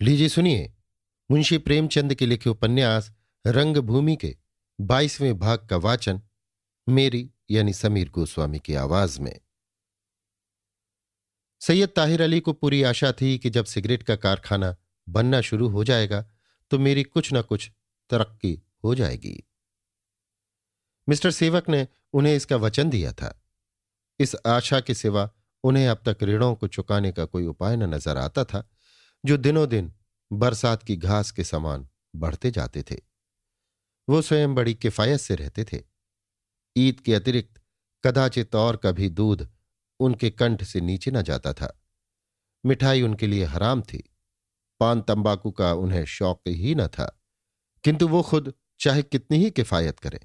लीजिए सुनिए। मुंशी प्रेमचंद के लिखे उपन्यास रंगभूमि के 22वें भाग का वाचन मेरी यानी समीर गोस्वामी की आवाज में। सैयद ताहिर अली को पूरी आशा थी कि जब सिगरेट का कारखाना बनना शुरू हो जाएगा तो मेरी कुछ न कुछ तरक्की हो जाएगी। मिस्टर सेवक ने उन्हें इसका वचन दिया था। इस आशा के सिवा उन्हें अब तक ऋणों को चुकाने का कोई उपाय न नजर आता था, जो दिनों दिन बरसात की घास के समान बढ़ते जाते थे। वो स्वयं बड़ी किफायत से रहते थे। ईद के अतिरिक्त कदाचित और कभी दूध उनके कंठ से नीचे न जाता था। मिठाई उनके लिए हराम थी। पान तंबाकू का उन्हें शौक ही न था, किंतु वो खुद चाहे कितनी ही किफायत करें,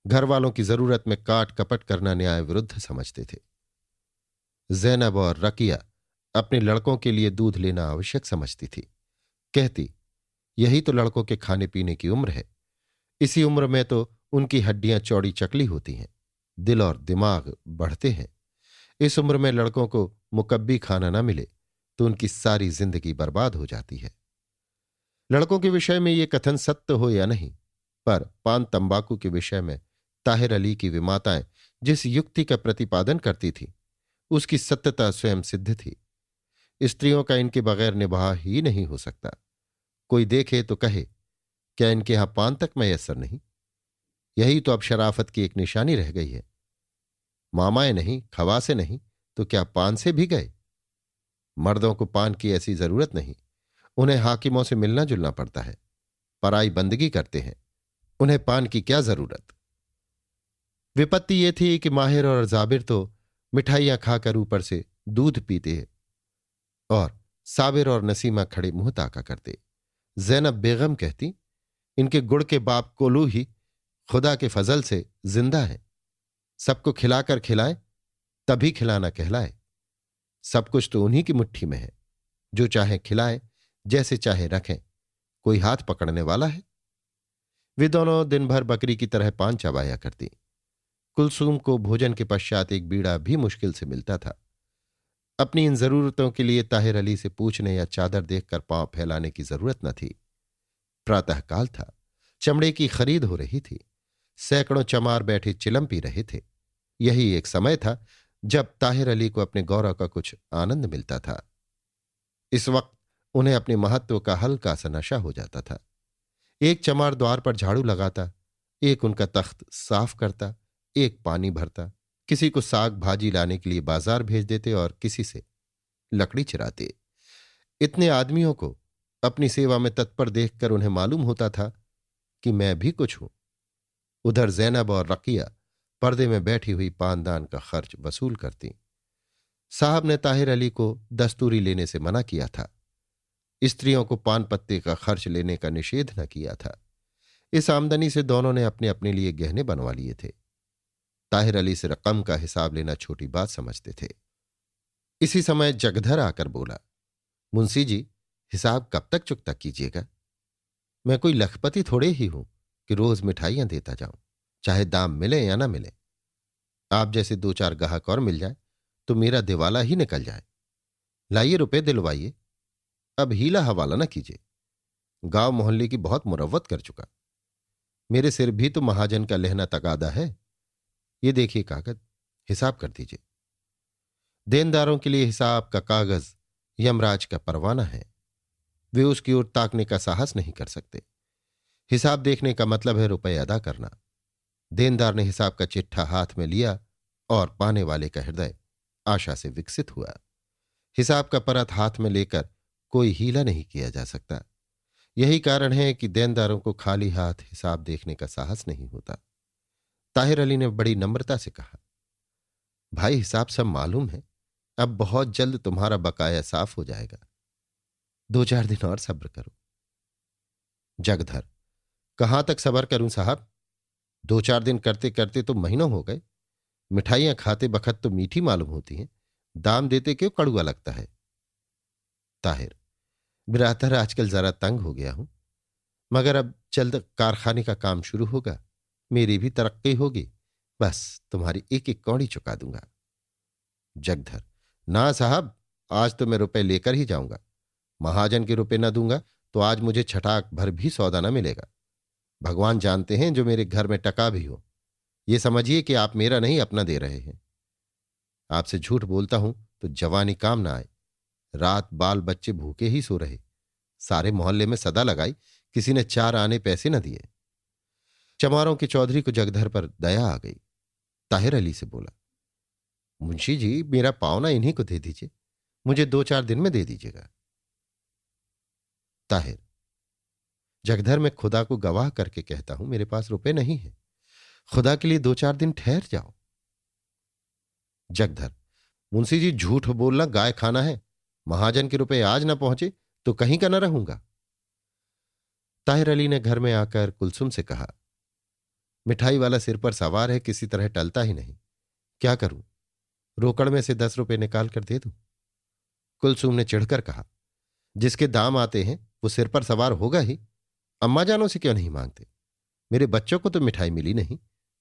घर वालों की जरूरत में काट कपट करना न्याय विरुद्ध समझते थे। जैनब और रकिया अपने लड़कों के लिए दूध लेना आवश्यक समझती थी। कहती, यही तो लड़कों के खाने पीने की उम्र है। इसी उम्र में तो उनकी हड्डियां चौड़ी चकली होती हैं, दिल और दिमाग बढ़ते हैं। इस उम्र में लड़कों को मुकब्बी खाना ना मिले तो उनकी सारी जिंदगी बर्बाद हो जाती है। लड़कों के विषय में ये कथन सत्य हो या नहीं, पर पान तंबाकू के विषय में ताहिर अली की विमाताएं जिस युक्ति का प्रतिपादन करती थी उसकी सत्यता स्वयं सिद्ध थी। स्त्रियों का इनके बगैर निभाह ही नहीं हो सकता। कोई देखे तो कहे, क्या इनके यहां पान तक मैसर नहीं? यही तो अब शराफत की एक निशानी रह गई है। मामाएं नहीं, खवासे नहीं, तो क्या पान से भी गए? मर्दों को पान की ऐसी जरूरत नहीं। उन्हें हाकिमों से मिलना जुलना पड़ता है, पराई बंदगी करते हैं। उन्हें पान की क्या जरूरत? विपत्ति ये थी कि माहिर और जाबिर तो मिठाइयां खाकर ऊपर से दूध पीते हैं और साबिर और नसीमा खड़े मुंह ताका करते। जैनब बेगम कहती, इनके गुड़ के बाप कोलू ही खुदा के फजल से जिंदा है। सबको खिलाकर खिलाए तभी खिलाना कहलाए। सब कुछ तो उन्हीं की मुट्ठी में है। जो चाहे खिलाए, जैसे चाहे रखें, कोई हाथ पकड़ने वाला है? वे दोनों दिन भर बकरी की तरह पान चबाया करती। कुलसूम को भोजन के पश्चात एक बीड़ा भी मुश्किल से मिलता था। अपनी इन जरूरतों के लिए ताहिर अली से पूछने या चादर देखकर पांव फैलाने की जरूरत न थी। प्रातःकाल था, चमड़े की खरीद हो रही थी। सैकड़ों चमार बैठे चिलम पी रहे थे। यही एक समय था जब ताहिर अली को अपने गौरव का कुछ आनंद मिलता था। इस वक्त उन्हें अपने महत्व का हल्का सा नशा हो जाता था। एक चमार द्वार पर झाड़ू लगाता, एक उनका तख्त साफ करता, एक पानी भरता, किसी को साग भाजी लाने के लिए बाजार भेज देते और किसी से लकड़ी चिराते। इतने आदमियों को अपनी सेवा में तत्पर देखकर उन्हें मालूम होता था कि मैं भी कुछ हूं। उधर जैनब और रकिया पर्दे में बैठी हुई पानदान का खर्च वसूल करती। साहब ने ताहिर अली को दस्तूरी लेने से मना किया था। स्त्रियों को पान पत्ते का खर्च लेने का निषेध न किया था। इस आमदनी से दोनों ने अपने अपने लिए गहने बनवा लिए थे। ताहिर अली से रकम का हिसाब लेना छोटी बात समझते थे। इसी समय जगधर आकर बोला, मुंशी जी, हिसाब कब तक चुकता कीजिएगा? मैं कोई लखपति थोड़े ही हूं कि रोज मिठाइयां देता जाऊं, चाहे दाम मिले या ना मिले। आप जैसे दो चार गाहक और मिल जाए तो मेरा दिवाला ही निकल जाए। लाइए रुपए दिलवाइए। अब हीला हवाला न कीजिए। गांव मोहल्ले की बहुत मुरव्वत कर चुका। मेरे सिर भी तो महाजन का लहना तकादा है। ये देखिए कागज, हिसाब कर दीजिए। देनदारों के लिए हिसाब का कागज यमराज का परवाना है। वे उसकी ओर ताकने का साहस नहीं कर सकते। हिसाब देखने का मतलब है रुपए अदा करना। देनदार ने हिसाब का चिट्ठा हाथ में लिया और पाने वाले का हृदय आशा से विकसित हुआ। हिसाब का परत हाथ में लेकर कोई हीला नहीं किया जा सकता। यही कारण है कि देनदारों को खाली हाथ हिसाब देखने का साहस नहीं होता। ताहिर अली ने बड़ी नम्रता से कहा, भाई हिसाब सब मालूम है। अब बहुत जल्द तुम्हारा बकाया साफ हो जाएगा। 2-4 दिन और सब्र करो। जगधर, कहां तक सब्र करूं साहब? 2-4 दिन करते करते तो महीनों हो गए। मिठाइयां खाते बखत तो मीठी मालूम होती हैं, दाम देते क्यों कड़ुआ लगता है? ताहिर, बिरादर आजकल जरा तंग हो गया हूं, मगर अब जल्द कारखाने का काम शुरू होगा, मेरी भी तरक्की होगी, बस तुम्हारी एक एक कौड़ी चुका दूंगा। जगधर, ना साहब, आज तो मैं रुपए लेकर ही जाऊंगा। महाजन के रुपए न दूंगा तो आज मुझे छटाक भर भी सौदा न मिलेगा। भगवान जानते हैं जो मेरे घर में टका भी हो। ये समझिए कि आप मेरा नहीं अपना दे रहे हैं। आपसे झूठ बोलता हूं तो जवानी काम ना आए। रात बाल बच्चे भूखे ही सो रहे। सारे मोहल्ले में सदा लगाई, किसी ने 4 आने पैसे न दिए। चमारों के चौधरी को जगधर पर दया आ गई। ताहिर अली से बोला, मुंशी जी मेरा पावना इन्हीं को दे दीजिए, मुझे 2-4 दिन में दे दीजिएगा। ताहिर, जगधर में खुदा को गवाह करके कहता हूं मेरे पास रुपए नहीं है। खुदा के लिए 2-4 दिन ठहर जाओ। जगधर, मुंशी जी झूठ बोलना गाय खाना है। महाजन के रुपए आज ना पहुंचे तो कहीं का न रहूंगा। ताहिर अली ने घर में आकर कुलसुम से कहा, मिठाई वाला सिर पर सवार है, किसी तरह टलता ही नहीं। क्या करूं? रोकड़ में से 10 रुपए निकाल कर दे दूं? कुलसुम ने चिढ़कर कहा, जिसके दाम आते हैं वो सिर पर सवार होगा ही। अम्मा जानों से क्यों नहीं मांगते? मेरे बच्चों को तो मिठाई मिली नहीं,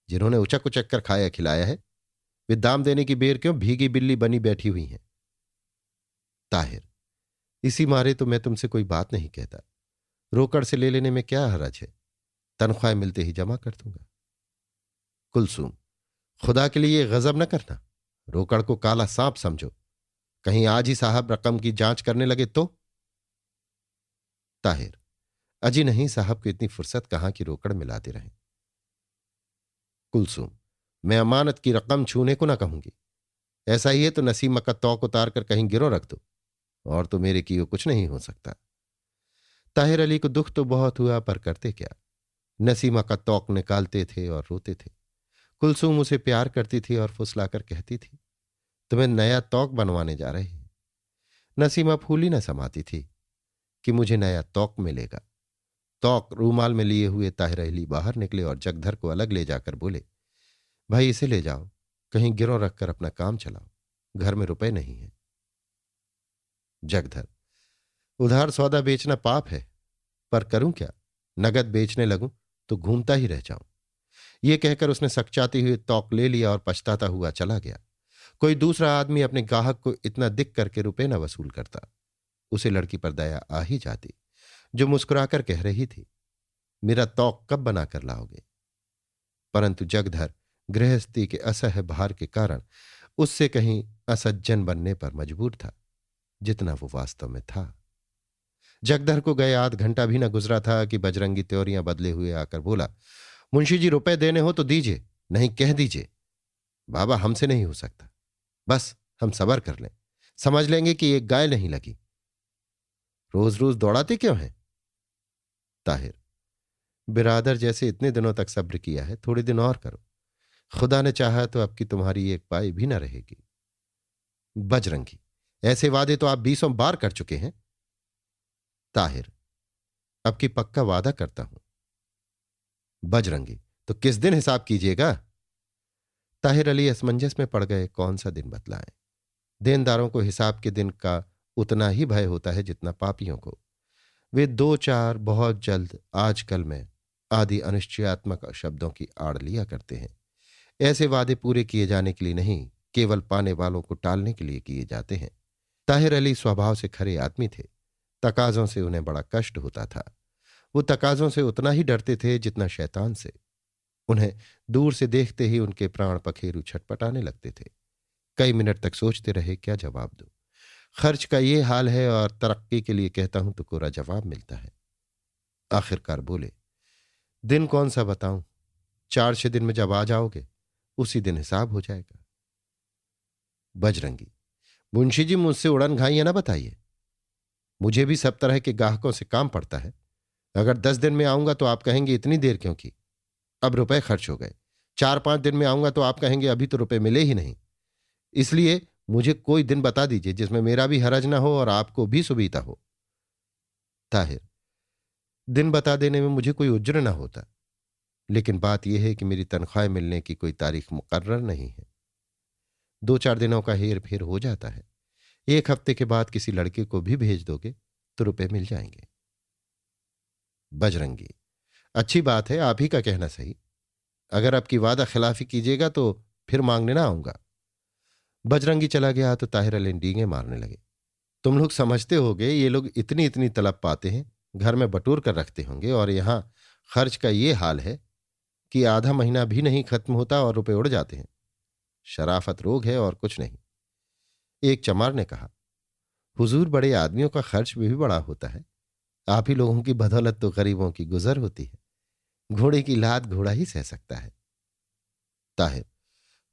जिन्होंने उचक उचक कर खाया खिलाया है। वे दाम देने की बेर क्यों भीगी बिल्ली बनी बैठी हुई हैं? ताहिर, इसी मारे तो मैं तुमसे कोई बात नहीं कहता। रोकड़ से ले लेने में क्या हरज है? तनख्वाह मिलते ही जमा कर दूंगा। कुलसुम, खुदा के लिए गजब न करना। रोकड़ को काला सांप समझो। कहीं आज ही साहब रकम की जांच करने लगे तो? ताहिर, अजी नहीं, साहब को इतनी फुर्सत कहां की रोकड़ मिलाते रहें। कुलसुम, मैं अमानत की रकम छूने को ना कहूंगी। ऐसा ही है तो नसीमा का तौक उतार कर कहीं गिरो रख दो, और तो मेरे किए कुछ नहीं हो सकता। ताहिर अली को दुख तो बहुत हुआ, पर करते क्या। नसीमा का तौक निकालते थे और रोते थे। कुलसुम उसे प्यार करती थी और फुसलाकर कहती थी, तुम्हें नया तौक बनवाने जा रहे हैं। नसीमा फूली न समाती थी कि मुझे नया तौक मिलेगा। तौक रूमाल में लिए हुए ताहिर अली बाहर निकले और जगधर को अलग ले जाकर बोले, भाई इसे ले जाओ, कहीं गिरों रखकर अपना काम चलाओ, घर में रुपए नहीं है। जगधर, उधार सौदा बेचना पाप है, पर करूं क्या? नगद बेचने लगूं तो घूमता ही रह जाऊं। ये कहकर उसने सकचाती हुए तौक ले लिया और पछताता हुआ चला गया। कोई दूसरा आदमी अपने ग्राहक को इतना दिख करके रुपए न वसूल करता। उसे लड़की पर दया आ ही जाती, जो मुस्कुराकर कह रही थी, मेरा तौक कब बनाकर लाओगे? परंतु जगधर गृहस्थी के असह्य भार के कारण उससे कहीं असज्जन बनने पर मजबूर था, जितना वो वास्तव में था। जगधर को गए आध घंटा भी न गुजरा था कि बजरंगी त्योरियां बदले हुए आकर बोला, मुंशी जी रुपए देने हो तो दीजिए, नहीं कह दीजिए। बाबा हमसे नहीं हो सकता, बस हम सबर कर लें, समझ लेंगे कि एक गाय नहीं लगी। रोज रोज दौड़ाते क्यों हैं? ताहिर, बिरादर जैसे इतने दिनों तक सब्र किया है, थोड़े दिन और करो। खुदा ने चाहा तो अब की तुम्हारी एक पाई भी न रहेगी। बजरंगी, ऐसे वादे तो आप 20 बार कर चुके हैं। ताहिर, अब की पक्का वादा करता हूं। बजरंगी, तो किस दिन हिसाब कीजिएगा? ताहिर अली असमंजस में पड़ गए, कौन सा दिन बतलाएं। देनदारों को हिसाब के दिन का उतना ही भय होता है जितना पापियों को। वे 2-4 बहुत जल्द, आजकल में आदि अनिश्चयात्मक शब्दों की आड़ लिया करते हैं। ऐसे वादे पूरे किए जाने के लिए नहीं, केवल पाने वालों को टालने के लिए किए जाते हैं। ताहिर अली स्वभाव से खरे आदमी थे। तकाजों से उन्हें बड़ा कष्ट होता था। वो तकाजों से उतना ही डरते थे जितना शैतान से। उन्हें दूर से देखते ही उनके प्राण पखेरु छटपटाने लगते थे। कई मिनट तक सोचते रहे क्या जवाब दूं। खर्च का ये हाल है और तरक्की के लिए कहता हूं तो कोरा जवाब मिलता है। आखिरकार बोले, दिन कौन सा बताऊं? 4-6 दिन में जब आ जाओगे उसी दिन हिसाब हो जाएगा। बजरंगी, मुंशी जी मुझसे उड़न घाइयां ना बताइए। मुझे भी सब तरह के गाहकों से काम पड़ता है। अगर 10 दिन में आऊंगा तो आप कहेंगे इतनी देर क्यों की? अब रुपए खर्च हो गए। 4-5 दिन में आऊंगा तो आप कहेंगे अभी तो रुपए मिले ही नहीं। इसलिए मुझे कोई दिन बता दीजिए जिसमें मेरा भी हरज ना हो और आपको भी सुविधा हो। ताहिर, दिन बता देने में मुझे कोई उज्र ना होता, लेकिन बात यह है कि मेरी तनख्वाह मिलने की कोई तारीख मुकर्रर नहीं है। 2-4 दिनों का हेर फेर हो जाता है। 1 हफ्ते के बाद किसी लड़के को भी भेज दोगे तो रुपए मिल जाएंगे। बजरंगी, अच्छी बात है, आप ही का कहना सही। अगर आपकी वादा खिलाफी कीजिएगा तो फिर मांगने ना आऊंगा। बजरंगी चला गया तो ताहिर अली डींगे मारने लगे। तुम लोग समझते होगे ये लोग इतनी इतनी तलब पाते हैं, घर में बटोर कर रखते होंगे, और यहां खर्च का ये हाल है कि आधा महीना भी नहीं खत्म होता और रुपए उड़ जाते हैं। शराफत रोग है और कुछ नहीं। एक चमार ने कहा, हुजूर, बड़े आदमियों का खर्च भी बड़ा होता है। आप ही लोगों की बदौलत तो गरीबों की गुजर होती है। घोड़े की लात घोड़ा ही सह सकता है। ताहिर,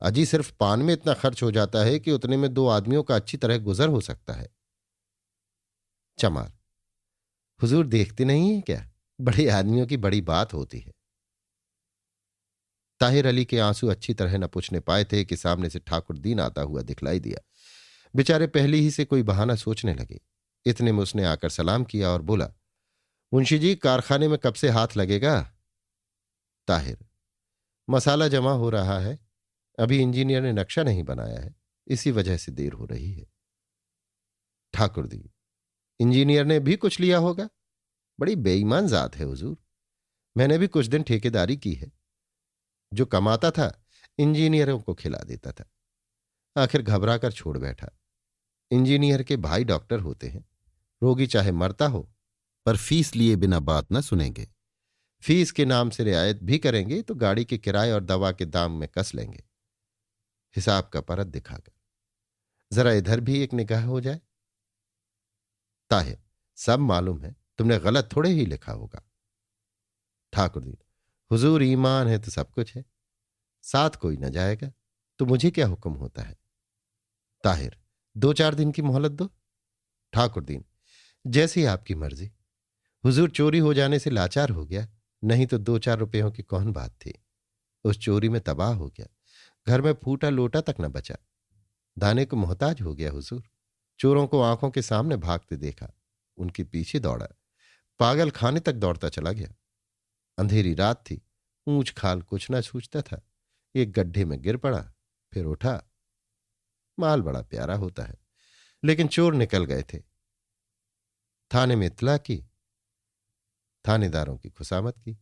अजी सिर्फ पान में इतना खर्च हो जाता है कि उतने में दो आदमियों का अच्छी तरह गुजर हो सकता है। चमार, हुजूर देखते नहीं है क्या, बड़े आदमियों की बड़ी बात होती है। ताहिर अली के आंसू अच्छी तरह न पूछने पाए थे कि सामने से ठाकुर दीन आता हुआ दिखलाई दिया। बेचारे पहले ही से कोई बहाना सोचने लगे। इतने में उसने आकर सलाम किया और बोला, मुंशी जी, कारखाने में कब से हाथ लगेगा? ताहिर, मसाला जमा हो रहा है, अभी इंजीनियर ने नक्शा नहीं बनाया है, इसी वजह से देर हो रही है। ठाकुर दी, इंजीनियर ने भी कुछ लिया होगा। बड़ी बेईमान जात है हुजूर। मैंने भी कुछ दिन ठेकेदारी की है। जो कमाता था इंजीनियरों को खिला देता था। आखिर घबरा कर छोड़ बैठा। इंजीनियर के भाई डॉक्टर होते हैं। रोगी चाहे मरता हो, पर फीस लिए बिना बात न सुनेंगे। फीस के नाम से रियायत भी करेंगे तो गाड़ी के किराए और दवा के दाम में कस लेंगे, हिसाब का परत दिखाकर। जरा इधर भी एक निगाह हो जाए। ताहिर, सब मालूम है, तुमने गलत थोड़े ही लिखा होगा। ठाकुर जी, हुजूर, ईमान है तो सब कुछ है। साथ कोई न जाएगा तो मुझे क्या हुक्म होता है। ताहिर, 2-4 दिन की मोहलत दो। ठाकुर दीन, जैसी आपकी मर्जी। हुजूर, चोरी हो जाने से लाचार हो गया, नहीं तो 2-4 रुपयों की कौन बात थी। उस चोरी में तबाह हो गया, घर में फूटा लोटा तक न बचा। दाने को मोहताज हो गया हुजूर। चोरों को आंखों के सामने भागते देखा, उनके पीछे दौड़ा, पागल खाने तक दौड़ता चला गया। अंधेरी रात थी, ऊंच खाल कुछ न सूझता था। एक गड्ढे में गिर पड़ा, फिर उठा। माल बड़ा प्यारा होता है, लेकिन चोर निकल गए थे। थाने में इत्तला की, थानेदारों की खुशामद की।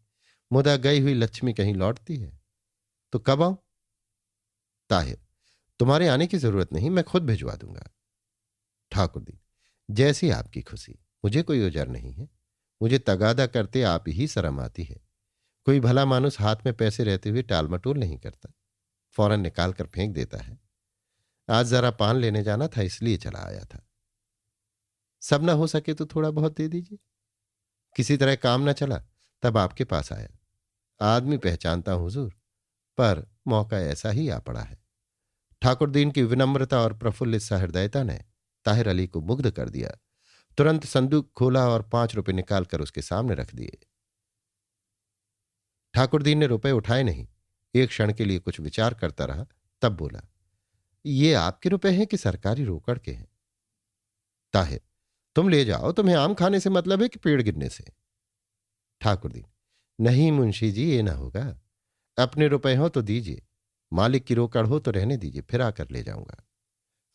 मुदा गई हुई लक्ष्मी कहीं लौटती है तो कब आऊं? ताहिर, तुम्हारे आने की जरूरत नहीं, मैं खुद भिजवा दूंगा। ठाकुर दी, जैसी आपकी खुशी, मुझे कोई उजर नहीं है। मुझे तगादा करते आप ही शर्म आती है। कोई भला मानुस हाथ में पैसे रहते हुए टाल मटोल नहीं करता, फौरन निकाल कर फेंक देता है। आज जरा पान लेने जाना था, इसलिए चला आया था। सब ना हो सके तो थोड़ा बहुत दे दीजिए। किसी तरह काम ना चला तब आपके पास आया। आदमी पहचानता हूं हुजूर, पर मौका ऐसा ही आ पड़ा है। ठाकुर दीन की विनम्रता और प्रफुल्लित सहृदयता ने ताहिर अली को मुग्ध कर दिया। तुरंत संदूक खोला और 5 रुपए निकालकर उसके सामने रख दिए। ठाकुर दीन ने रुपए उठाए नहीं, एक क्षण के लिए कुछ विचार करता रहा, तब बोला, ये आपके रुपए हैं कि सरकारी रोकड़ के हैं? ताहिर, तुम ले जाओ, तुम्हें आम खाने से मतलब है कि पेड़ गिरने से? ठाकुर दीन, नहीं मुंशी जी, ये ना होगा। अपने रुपए हो तो दीजिए, मालिक की रोकड़ हो तो रहने दीजिए, फिर आकर ले जाऊंगा।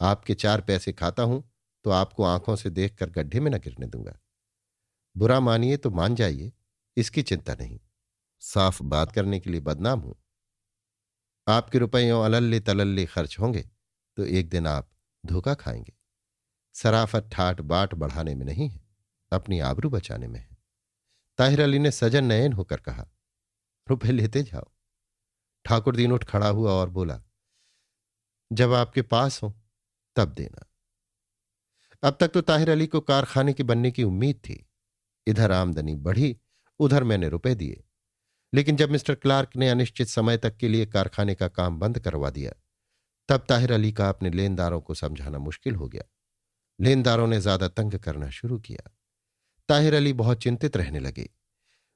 आपके 4 पैसे खाता हूं तो आपको आंखों से देखकर गड्ढे में न गिरने दूंगा। बुरा मानिए तो मान जाइए, इसकी चिंता नहीं। साफ बात करने के लिए बदनाम हूं। आपके रुपयों अलल्ले तलल्ले खर्च होंगे तो एक दिन आप धोखा खाएंगे। सराफत ठाट बाट बढ़ाने में नहीं है, अपनी आबरू बचाने में है। ताहिर अली ने सजन नयन होकर कहा, रुपए लेते जाओ। ठाकुर दीन उठ खड़ा हुआ और बोला, जब आपके पास हो तब देना। अब तक तो ताहिर अली को कारखाने के बनने की उम्मीद थी। इधर आमदनी बढ़ी, उधर मैंने रुपए दिए। लेकिन जब मिस्टर क्लार्क ने अनिश्चित समय तक के लिए कारखाने का काम बंद करवा दिया, तब ताहिर अली का अपने लेनदारों को समझाना मुश्किल हो गया। लेनदारों ने ज्यादा तंग करना शुरू किया। ताहिर अली बहुत चिंतित रहने लगे।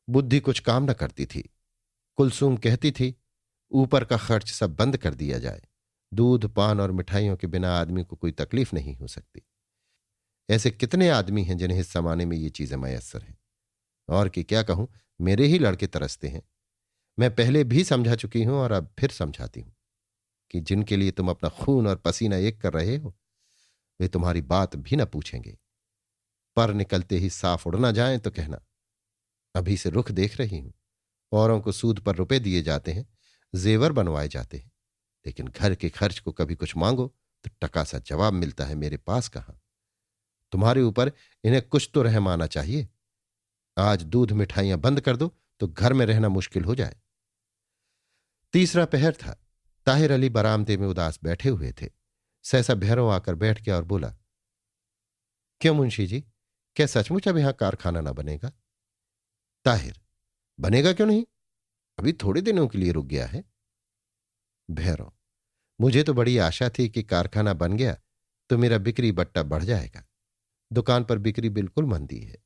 बुद्धि कुछ काम न करती थी। कुलसूम कहती थी, ऊपर का खर्च सब बंद कर दिया जाए। दूध, पान और मिठाइयों के बिना आदमी को कोई तकलीफ नहीं हो सकती। ऐसे कितने आदमी हैं जिन्हें इस जमाने में ये चीजें मयस्सर हैं। और कि क्या कहूं, मेरे ही लड़के तरसते हैं। मैं पहले भी समझा चुकी हूं और अब फिर समझाती हूं कि जिनके लिए तुम अपना खून और पसीना एक कर रहे हो, वे तुम्हारी बात भी न पूछेंगे। पर निकलते ही साफ उड़ ना जाएं तो कहना, अभी से रुख देख रही हूं। औरों को सूद पर रुपए दिए जाते हैं, जेवर बनवाए जाते हैं, लेकिन घर के खर्च को कभी कुछ मांगो तो टका सा जवाब मिलता है, मेरे पास कहां। तुम्हारे ऊपर इन्हें कुछ तो रहम आना चाहिए। आज दूध मिठाइयां बंद कर दो तो घर में रहना मुश्किल हो जाए। तीसरा पहर था। ताहिर अली बरामदे में उदास बैठे हुए थे। सहसा भैरव आकर बैठ गया और बोला, क्यों मुंशी जी, क्या सचमुच अब यहां कारखाना ना बनेगा? ताहिर, बनेगा क्यों नहीं, अभी थोड़े दिनों के लिए रुक गया है। भैरव, मुझे तो बड़ी आशा थी कि कारखाना बन गया तो मेरा बिक्री बट्टा बढ़ जाएगा। दुकान पर बिक्री बिल्कुल मंदी है।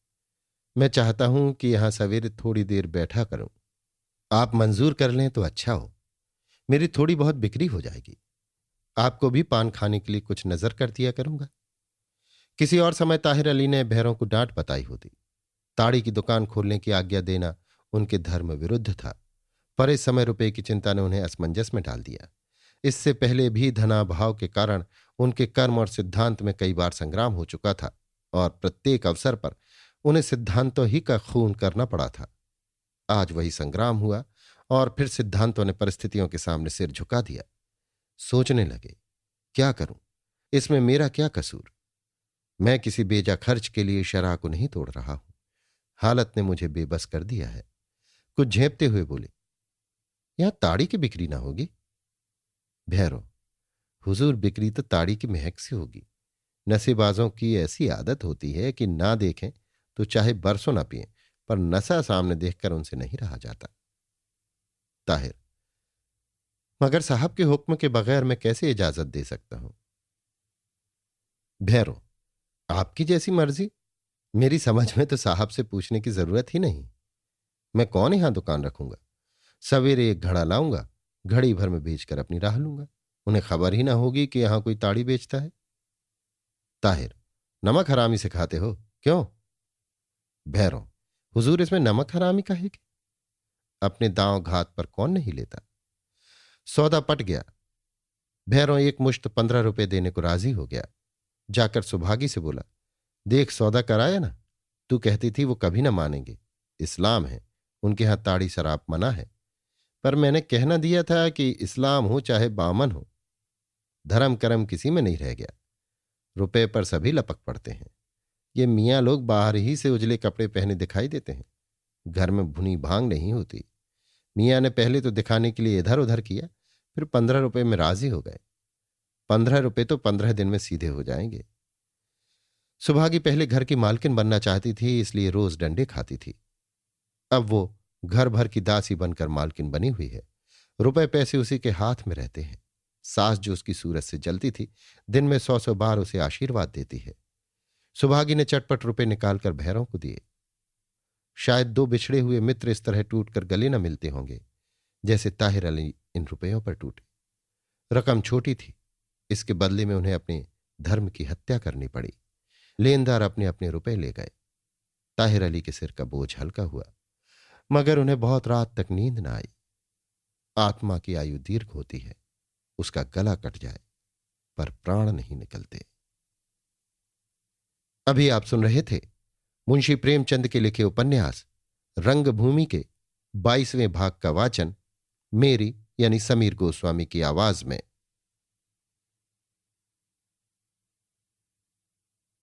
मैं चाहता हूं कि यहां सवेरे थोड़ी देर बैठा करूं। आप मंजूर कर लें तो अच्छा हो, मेरी थोड़ी बहुत बिक्री हो जाएगी। आपको भी पान खाने के लिए कुछ नजर कर दिया करूंगा। किसी और समय ताहिर अली ने भैरों को डांट बताई होती। ताड़ी की दुकान खोलने की आज्ञा देना उनके धर्म विरुद्ध था, पर इस समय रुपए की चिंता ने उन्हें असमंजस में डाल दिया। इससे पहले भी धनाभाव के कारण उनके कर्म और सिद्धांत में कई बार संग्राम हो चुका था और प्रत्येक अवसर पर उन्हें सिद्धांतों ही का खून करना पड़ा था। आज वही संग्राम हुआ और फिर सिद्धांतों ने परिस्थितियों के सामने सिर झुका दिया। सोचने लगे, क्या करूं, इसमें मेरा क्या कसूर? मैं किसी बेजा खर्च के लिए शरह को नहीं तोड़ रहा हूं। हालत ने मुझे बेबस कर दिया है। कुछ झेपते हुए बोले, यहां ताड़ी की बिक्री ना होगी? भैरव, हुजूर, बिक्री तो ताड़ी की महक से होगी। नशेबाजों की ऐसी आदत होती है कि ना देखें तो चाहे बरसों ना पिएं, पर नशा सामने देखकर उनसे नहीं रहा जाता। ताहिर, मगर साहब के हुक्म के बगैर मैं कैसे इजाजत दे सकता हूं? भैरव, आपकी जैसी मर्जी। मेरी समझ में तो साहब से पूछने की जरूरत ही नहीं। मैं कौन यहां दुकान रखूंगा? सवेरे एक घड़ा लाऊंगा, घड़ी भर में बेचकर अपनी राह लूंगा। उन्हें खबर ही ना होगी कि यहां कोई ताड़ी बेचता है। ताहिर, नमक हरामी से खाते हो क्यों? भैरव, हुजूर, इसमें नमक हरामी का है कि? अपने दांव घात पर कौन नहीं लेता। सौदा पट गया। भैरव एक मुश्त 15 रुपए देने को राजी हो गया। जाकर सुभागी से बोला, देख सौदा कराया ना, तू कहती थी वो कभी ना मानेंगे। इस्लाम है, उनके यहां ताड़ी शराब मना है। पर मैंने कहना दिया था कि इस्लाम हो चाहे बामन हो, धर्म कर्म किसी में नहीं रह गया। रुपए पर सभी लपक पड़ते हैं। ये मियाँ लोग बाहर ही से उजले कपड़े पहने दिखाई देते हैं, घर में भुनी भांग नहीं होती। मियाँ ने पहले तो दिखाने के लिए इधर उधर किया, फिर 15 रुपए में राजी हो गए। 15 रुपए तो 15 दिन में सीधे हो जाएंगे। सुभागी पहले घर की मालकिन बनना चाहती थी, इसलिए रोज डंडे खाती थी। अब वो घर भर की दासी बनकर मालकिन बनी हुई है। रुपए पैसे उसी के हाथ में रहते हैं। सास जो उसकी सूरत से जलती थी, दिन में 100 बार उसे आशीर्वाद देती है। सुभागी ने चटपट रुपए निकालकर भैरों को दिए। शायद दो बिछड़े हुए मित्र इस तरह टूटकर गले न मिलते होंगे जैसे ताहिर अली इन रुपयों पर टूटे। रकम छोटी थी, इसके बदले में उन्हें अपने धर्म की हत्या करनी पड़ी। लेनदार अपने अपने रुपए ले गए। ताहिर अली के सिर का बोझ हल्का हुआ, मगर उन्हें बहुत रात तक नींद न आई। आत्मा की आयु दीर्घ होती है, उसका गला कट जाए पर प्राण नहीं निकलते। अभी आप सुन रहे थे मुंशी प्रेमचंद के लिखे उपन्यास रंगभूमि के 22वें भाग का वाचन मेरी यानी समीर गोस्वामी की आवाज में।